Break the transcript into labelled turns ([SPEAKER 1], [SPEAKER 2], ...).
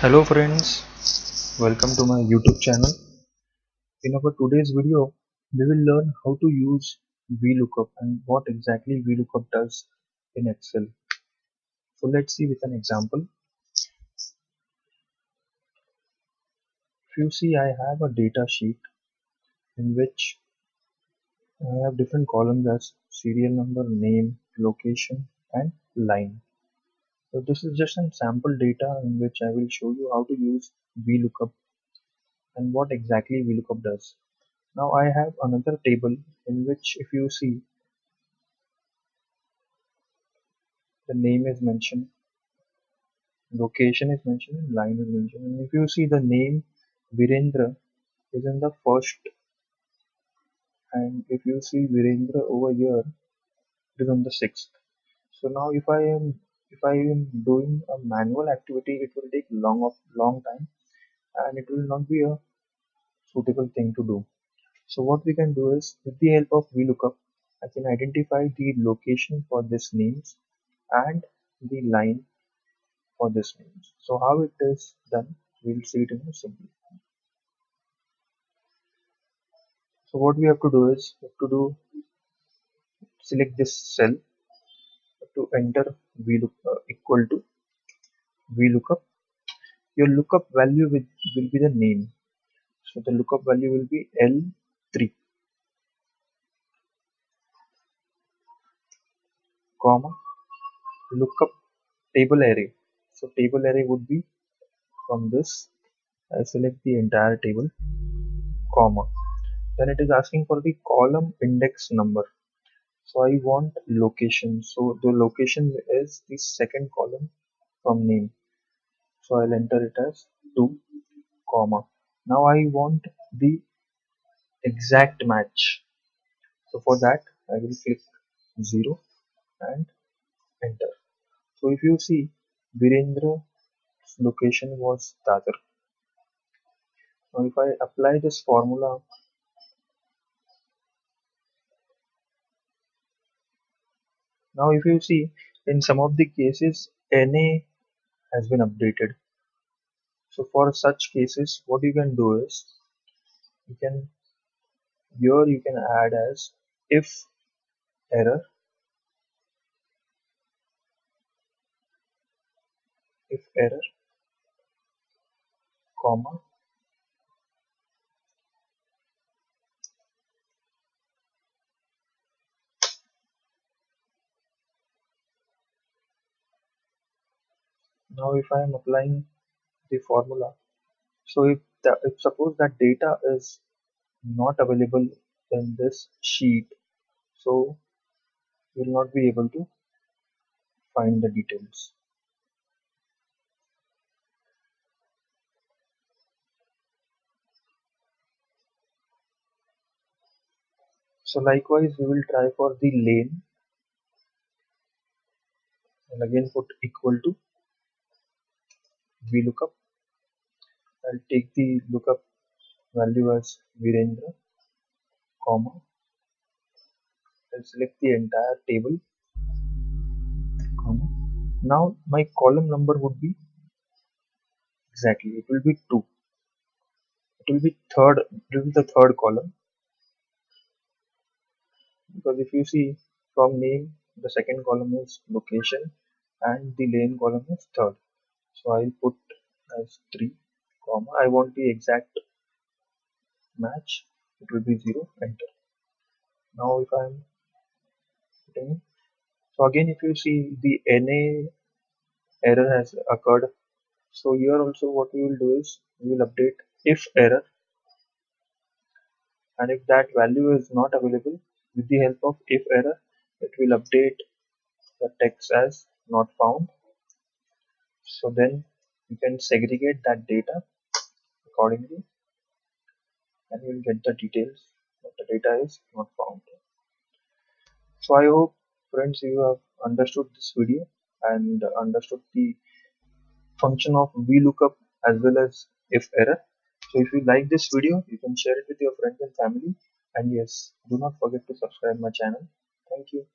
[SPEAKER 1] Hello friends, welcome to my YouTube channel. In our today's video, we will learn how to use VLOOKUP and what exactly VLOOKUP does in Excel. So let's see with an example. If you see, I have a data sheet in which I have different columns as serial number, name, location and line. So this is just some sample data in which I will show you how to use VLOOKUP and what exactly VLOOKUP does. Now I have another table in which if you see the name is mentioned, location is mentioned, line is mentioned, and if you see the name Virendra is in the first, and if you see Virendra over here it is on the sixth. So now if I am doing a manual activity, it will take long time and it will not be a suitable thing to do. So what we can do is with the help of VLOOKUP, I can identify the location for this names and the line for this names. So how it is done, we'll see it in a simple. So what we have to do is we have to do select this cell to enter VLOOK equal to VLOOKUP. Your lookup value will be the name. So the lookup value will be L3, comma lookup table array. So table array would be from this. I select the entire table, comma. Then it is asking for the column index number. So I want location. So the location is the second column from name. So I'll enter it as 2, comma. Now I want the exact match. So for that I will click 0 and enter. So if you see, Virendra's location was Dadar. Now if I apply this formula, now if you see, in some of the cases NA has been updated. So for such cases what you can do is you can here you can add as if error, comma. Now if I am applying the formula, so if suppose that data is not available in this sheet, so you will not be able to find the details. So likewise we will try for the lane and again put equal to VLOOKUP. I'll take the lookup value as Virendra, comma. I'll select the entire table, comma. Now my column number would be exactly, it will be 2. It will be the third column, because if you see from name the second column is location and the lane column is third. So I'll put as 3, comma. I want the exact match, it will be 0, enter. Now if I'm putting, so again if you see the NA error has occurred, so here also what we will do is we will update if error, and if that value is not available, with the help of if error it will update the text as not found. So then you can segregate that data accordingly and you will get the details that the data is not found. So I hope friends you have understood this video and understood the function of VLOOKUP as well as if error. So if you like this video, you can share it with your friends and family. And yes, do not forget to subscribe my channel. Thank you.